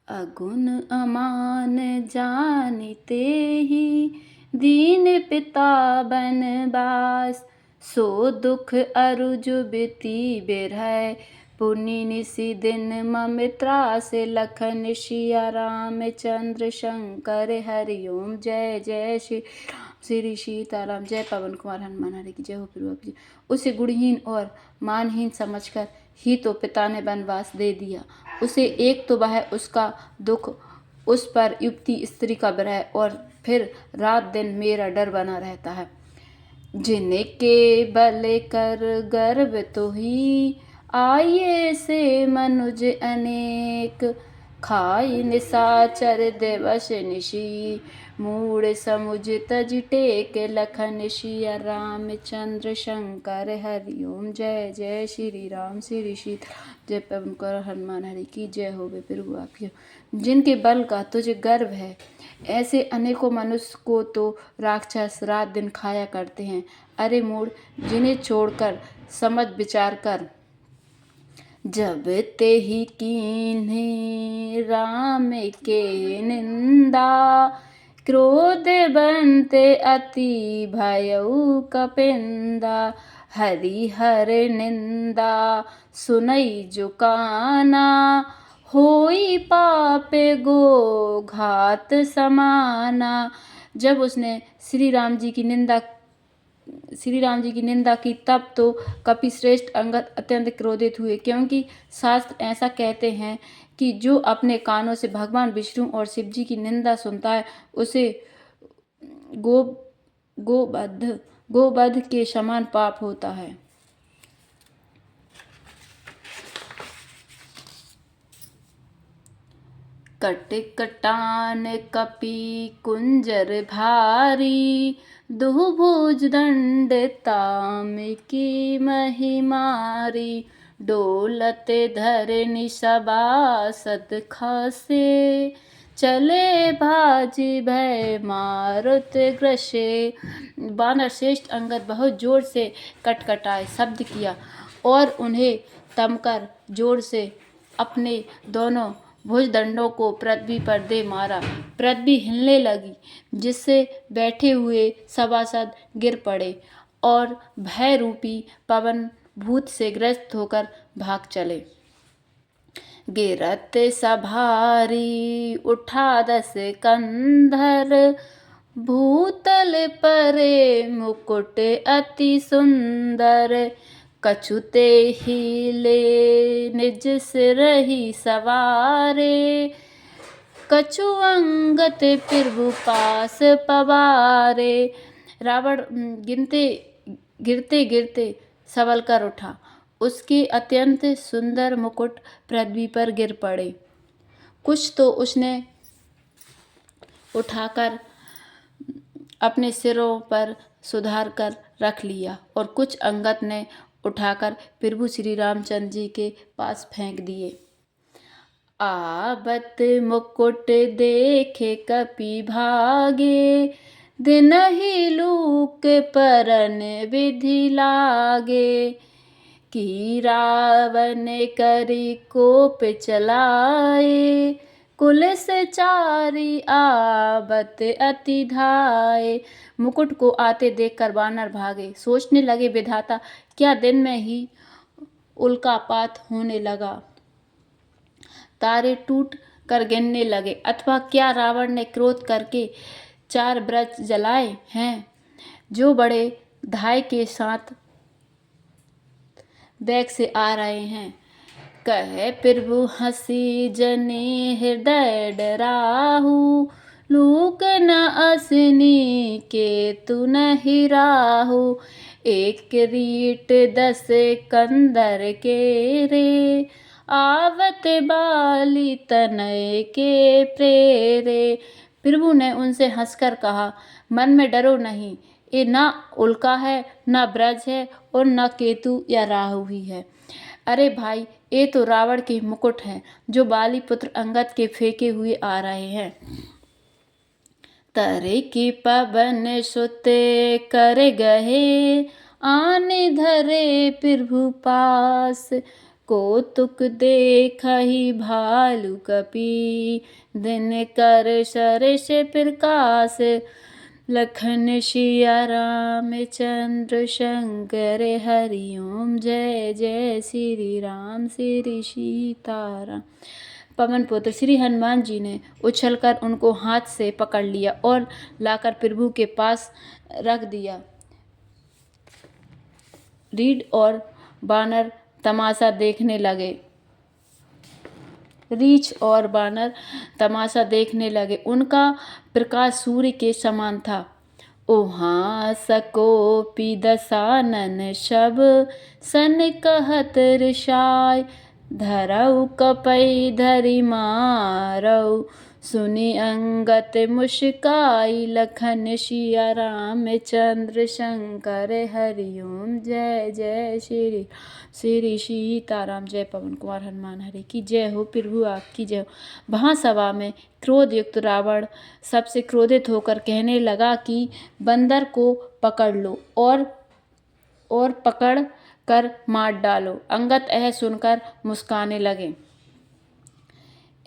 अगुन अमान जानते ही दीन पिता बनवास। सो दुख अरुज बिति बिरह पुनि निसि दिन मम त्रास। लखन सिया रामचंद्र शंकर हरि ओम। जय जय श्री सीताराम। जय पवन कुमार हनुमान हरि की जय हो। फिर उसे गुणहीन और मानहीन समझकर ही तो पिता ने वनवास दे दिया। उसे एक तो वह उसका दुख, उस पर युवती स्त्री का विरह और फिर रात दिन मेरा डर बना रहता है। जिनके बल कर गर्व तो ही आइए से मनुज अनेक। खाई निशाचर दिवस निशि मूढ़ समुझ तज टेक। लखन सिया रामचंद्र शंकर हरि ओम। जय जय श्री राम श्री सीताराम। जय पवन कुमार हनुमान हरि की जय हो। वे प्रभु आपकी। जिनके बल का तुझे गर्व है, ऐसे अनेकों मनुष्य को तो राक्षस रात दिन खाया करते हैं। अरे मूढ़, जिन्हें छोड़कर समझ विचार कर। जब ते ही कीन्हे राम के निंदा, क्रोध बनते अति भयउ कपिंदा। हरिहर निंदा सुनई जो काना, होई पाप गो घात समाना। जब उसने श्री राम जी की निंदा की तब तो कपिश्रेष्ठ अंगद अत्यंत क्रोधित हुए, क्योंकि शास्त्र ऐसा कहते हैं कि जो अपने कानों से भगवान विष्णु और शिव जी की निंदा सुनता है उसे गोवध के समान पाप होता है। कट कटान कपि कुंजर भारी, दुभुज दंड ताम की महिमारी। डोलत धरनि सभासद खसे, चले बाजी भय मारुत ग्रसे। वानर श्रेष्ठ अंगद बहुत जोर से कटकटाए शब्द किया और उन्हें तमकर जोर से अपने दोनों भुजदंडों को पृथ्वी पर दे मारा। पृथ्वी हिलने लगी, जिससे बैठे हुए सभासद गिर पड़े और भय रूपी पवन भूत से ग्रस्त होकर भाग चले। गिरत सभारी उठा 10 कंधर, भूतल परे मुकुट अति सुंदर। कछुते हिले निज सिरहि सवारे, कछु अंगत प्रभु पास पवारे। रावण गिरते गिरते सबल कर उठा। उसके अत्यंत सुंदर मुकुट पृथ्वी पर गिर पड़े। कुछ तो उसने उठाकर अपने सिरों पर सुधार कर रख लिया और कुछ अंगद ने उठाकर प्रभु श्री रामचंद्र जी के पास फेंक दिए। आवत मुकुट देखे कपि भागे, दिनहि लूक परन विधि लागे। कि रावण करि कोप चलाए, कुलिस चारि आवत अति धाये। मुकुट को आते देखकर वानर भागे। सोचने लगे, विधाता, क्या दिन में ही उल्कापात होने लगा, तारे टूट कर गिरने लगे, अथवा क्या रावण ने क्रोध करके 4 वृक्ष जलाए हैं जो बड़े धाय के साथ वेग से आ रहे हैं। कहे प्रभु हंसी जने हृदय डराहु, लूक न असनी के तु नहि राहु। एक रीट 10 कंदर के रे, आवत बाली तनय के प्रेरे। प्रभु ने उनसे हंसकर कहा, मन में डरो नहीं, ये ना उल्का है, ना ब्रज है और न केतु या राहु ही है। अरे भाई, ये तो रावण के मुकुट हैं जो बाली पुत्र अंगद के फेंके हुए आ रहे हैं। तरे की पवन सुते कर गहे, आने धरे प्रभु पास। कौतुक देखहि भालु कपि, दिन कर सरस प्रकाश, लखन सिया रामचंद्र शंकर हरि ओम। जय जय श्री राम श्री सीताराम। पवन पुत्र श्री हनुमान जी ने उछलकर उनको हाथ से पकड़ लिया और लाकर प्रभु के पास रख दिया। रीछ और बानर तमाशा देखने लगे। उनका प्रकाश सूर्य के समान था। ओहाँ सकोपि दसानन सब, सन कहत रिसाय, धरऊ कपै धरि मारऊ, सुनि अंगत मुस्काई, लखन सिया रामचंद्र शंकर हरि ओम। जय जय श्री सीताराम। जय पवन कुमार हनुमान हरि की जय हो। प्रभु आपकी जय हो। वहाँ सभा में क्रोध युक्त रावण सबसे क्रोधित होकर कहने लगा कि बंदर को पकड़ लो और पकड़ कर मार डालो। अंगद यह सुनकर मुस्काने लगे।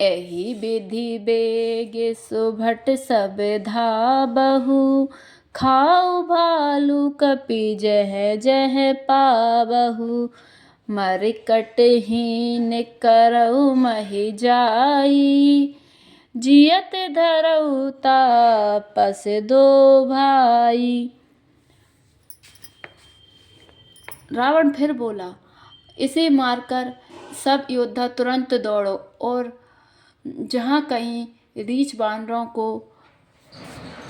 एहि विधि बेगे सुभट सब धाबहु, खाऊ भालु कपि जह जह पाबहु, मरकटहीन करऊ महि जाई, जियत धरऊ तापस दो भाई। रावण फिर बोला, इसे मारकर सब योद्धा तुरंत दौड़ो और जहाँ कहीं रीछ बानरों को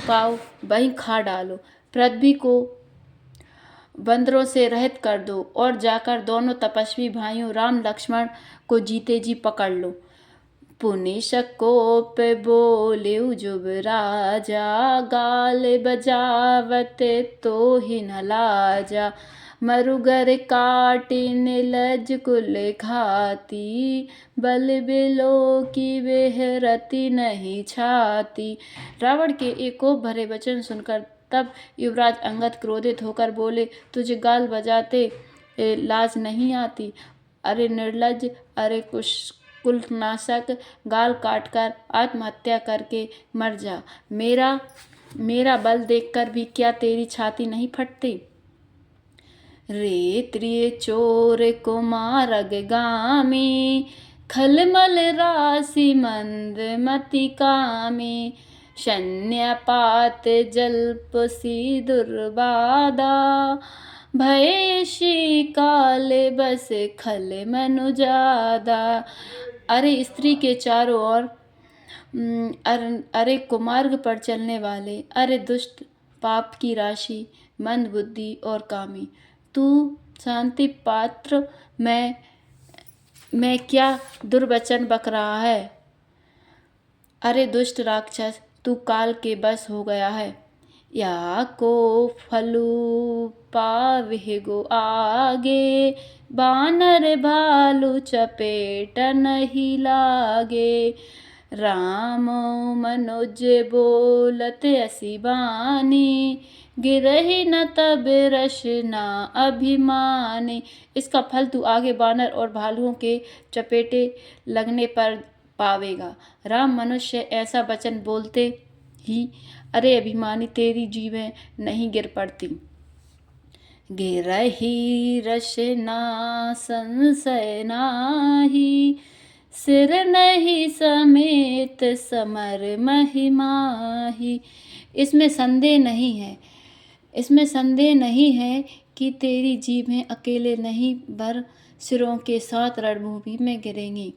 पाओ वहीं खा डालो। पृथ्वी को बंदरों से रहित कर दो और जाकर दोनों तपस्वी भाइयों राम लक्ष्मण को जीते जी पकड़ लो। पुनि सकोप बोलेउ जुबराजा, गाल बजावत तोहि न लाजा, मरुगर काटि निलज कुल घाती, बल बिलो की बेहरति नहीं छाती। रावण के एक कोप भरे वचन सुनकर तब युवराज अंगद क्रोधित होकर बोले, तुझे गाल बजाते लाज नहीं आती? अरे निर्लज, अरे कुलनाशक, गाल काटकर आत्महत्या करके मर जा। मेरा बल देखकर भी क्या तेरी छाती नहीं फटती? रे त्रिय चोर कुमारग गामी, खलमल राशि मंद मति कामी, शन्यपात जल्प सी दुर्बादा, भय काल बस खल मनुजादा। अरे स्त्री के चारों ओर, अरे कुमार्ग पर चलने वाले, अरे दुष्ट, पाप की राशि, मंद बुद्धि और कामी, तू शांति पात्र मैं क्या दुर्वचन बक रहा है? अरे दुष्ट राक्षस, तू काल के बस हो गया है। या को फलू पाविगो आगे, बानर भालू चपेट नहीं लागे, रामो मनोज बोलत असी बानी, गिरहि न तब रसना अभिमानी। इसका फल तू आगे बानर और भालुओं के चपेटे लगने पर पावेगा। राम मनुष्य ऐसा वचन बोलते ही अरे अभिमानी तेरी जीभें नहीं गिर पड़ती। गिरहि रसना संशय नाही, सिर नहीं समेत समर महिमाही। इसमें संदेह नहीं है कि तेरी जीभें अकेले नहीं बर सिरों के साथ रणभूमि में गिरेंगी।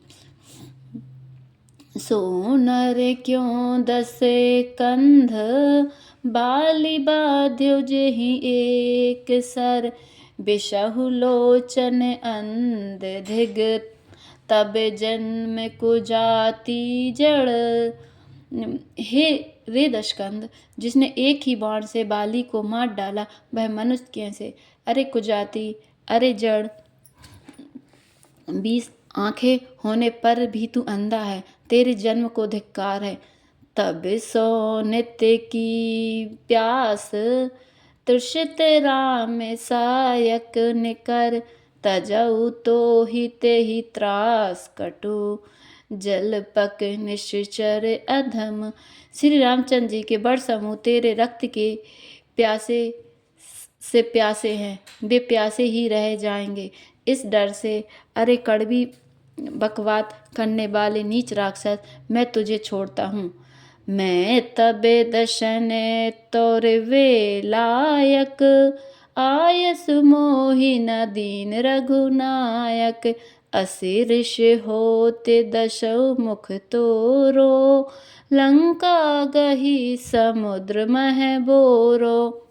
सो नर क्यों दसे कंध, बाली बाध्यो जेहि एक सर, बिषहु लोचन अंध धिग, तब जन्म कुजाति जड़। हे रे दशकंध, जिसने एक ही बाण से बाली को मार डाला वह मनुष्य कैसे? अरे कुजाति, अरे जड़, 20 आंखें होने पर भी तू अंधा है, तेरे जन्म को धिक्कार है। तब सो नित्य की प्यास, तृषित राम सायक निकर, तजऊ तो ही ते ही त्रास कटु, जल पक निश्चर अधम। श्री रामचंद्र जी के बड़ समूह तेरे रक्त के प्यासे से प्यासे हैं, वे प्यासे ही रह जाएंगे इस डर से। अरे कड़वी बकवात करने वाले नीच राक्षस, मैं तुझे छोड़ता हूँ। मैं तबे दशन तोर वे लायक, आयस मोहि न दीन रघुनायक। असी ऋष होते दशौ मुख तोरो, लंका गही समुद्र मह बोरो।